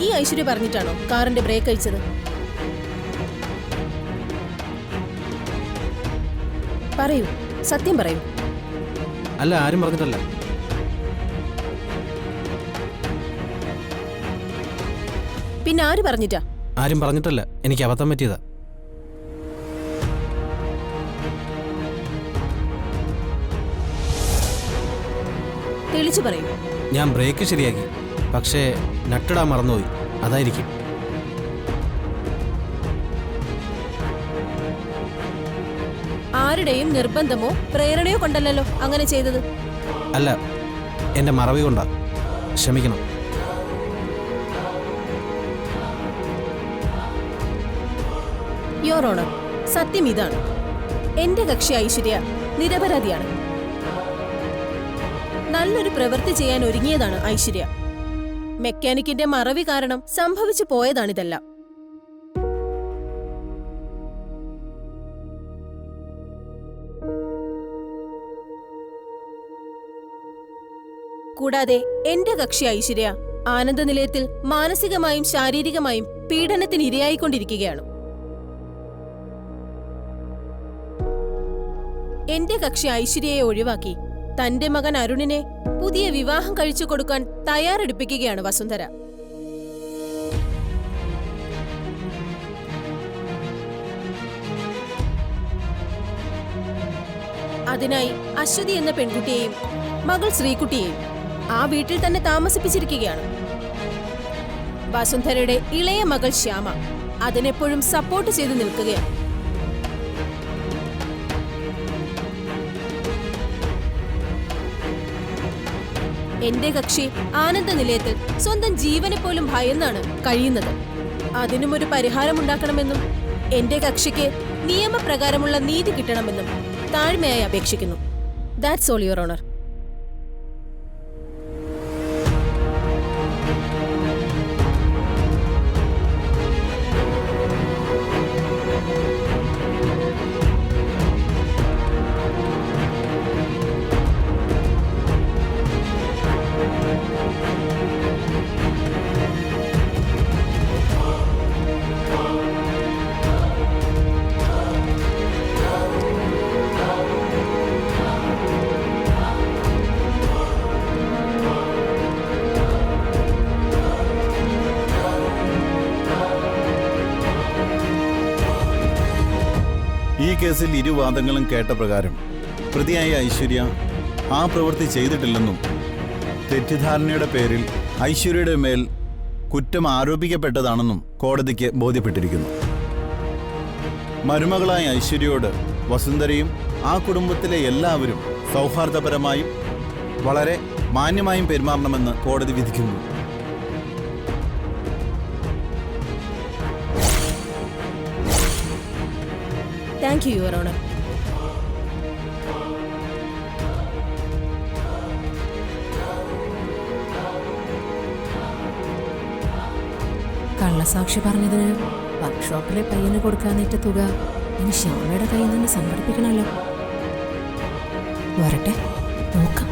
ഈ ഐശ്വര്യ പറഞ്ഞിട്ടാണോ കാറിന്റെ ബ്രേക്ക് അഴിച്ചത്? പറയൂ, സത്യം പറയൂ. അല്ല, ആരും പറഞ്ഞിട്ടല്ല. പിന്നെ ആര് പറഞ്ഞിട്ടാ? ആരും പറഞ്ഞിട്ടല്ല, എനിക്ക് അബദ്ധം പറ്റിയതാ. തെളിച്ചു പറയൂ. ഞാൻ ബ്രേക്ക് ശരിയാക്കി, പക്ഷേ നട്ടിടാൻ മറന്നുപോയി. അതായിരിക്കും. ആരുടെയും നിർബന്ധമോ പ്രേരണയോ കൊണ്ടല്ലോ അങ്ങനെ ചെയ്തത്? അല്ല, എന്റെ മറവി കൊണ്ടാ. ക്ഷമിക്കണം. യുവർ ഓണർ, സത്യം ഇതാണ്. എന്റെ കക്ഷി ഐശ്വര്യ നിരപരാധിയാണ്. നല്ലൊരു പ്രവൃത്തി ചെയ്യാൻ ഒരുങ്ങിയതാണ് ഐശ്വര്യ. മെക്കാനിക്കിന്റെ മറവി കാരണം സംഭവിച്ചു പോയതാണിതെല്ലാം. കൂടാതെ എന്റെ കക്ഷി ഐശ്വര്യ ആനന്ദ നിലയത്തിൽ മാനസികമായും ശാരീരികമായും പീഡനത്തിന് ഇരയായിക്കൊണ്ടിരിക്കുകയാണ്. എന്റെ കക്ഷി ഐശ്വര്യയെ ഒഴിവാക്കി തന്റെ മകൻ അരുണിനെ പുതിയ വിവാഹം കഴിച്ചു കൊടുക്കാൻ തയ്യാറെടുപ്പിക്കുകയാണ് വസുന്ധര. അതിനായി അശ്വതി എന്ന പെൺകുട്ടിയെയും മകൾ ശ്രീകുട്ടിയെയും ആ വീട്ടിൽ തന്നെ താമസിപ്പിച്ചിരിക്കുകയാണ്. വസുന്ധരയുടെ ഇളയ മകൾ ശ്യാമ അതിനെപ്പോഴും സപ്പോർട്ട് ചെയ്തു നിൽക്കുകയാണ്. എന്റെ കക്ഷി ആനന്ദ നിലയത്തിൽ സ്വന്തം ജീവനെ പോലും ഭയന്നാണ് കഴിയുന്നത്. അതിനുമൊരു പരിഹാരമുണ്ടാക്കണമെന്നും എന്റെ കക്ഷിക്ക് നിയമപ്രകാരമുള്ള നീതി കിട്ടണമെന്നും താഴ്മയായി അപേക്ഷിക്കുന്നു. That's all your honour. ഈ കേസിൽ ഇരുവാദങ്ങളും കേട്ട പ്രകാരം പ്രതിയായ ഐശ്വര്യ ആ പ്രവൃത്തി ചെയ്തിട്ടില്ലെന്നും തെറ്റിദ്ധാരണയുടെ പേരിൽ ഐശ്വര്യയുടെ മേൽ കുറ്റം ആരോപിക്കപ്പെട്ടതാണെന്നും കോടതിക്ക് ബോധ്യപ്പെട്ടിരിക്കുന്നു. മരുമകളായ ഐശ്വര്യയോട് വസുന്ധരയും ആ കുടുംബത്തിലെ എല്ലാവരും സൗഹാർദ്ദപരമായും വളരെ മാന്യമായും പെരുമാറണമെന്ന് കോടതി വിധിക്കുന്നു. Thank you your honour. കള്ളസാക്ഷി പറഞ്ഞതിന് വർക്ക്ഷോപ്പിലെ പയ്യന് കൊടുക്കാനേറ്റ തുക ഇനി ശ്യാമയുടെ കയ്യിൽ നിന്ന് സംഘടിപ്പിക്കണമല്ലോ. വരട്ടെ, നോക്കാം.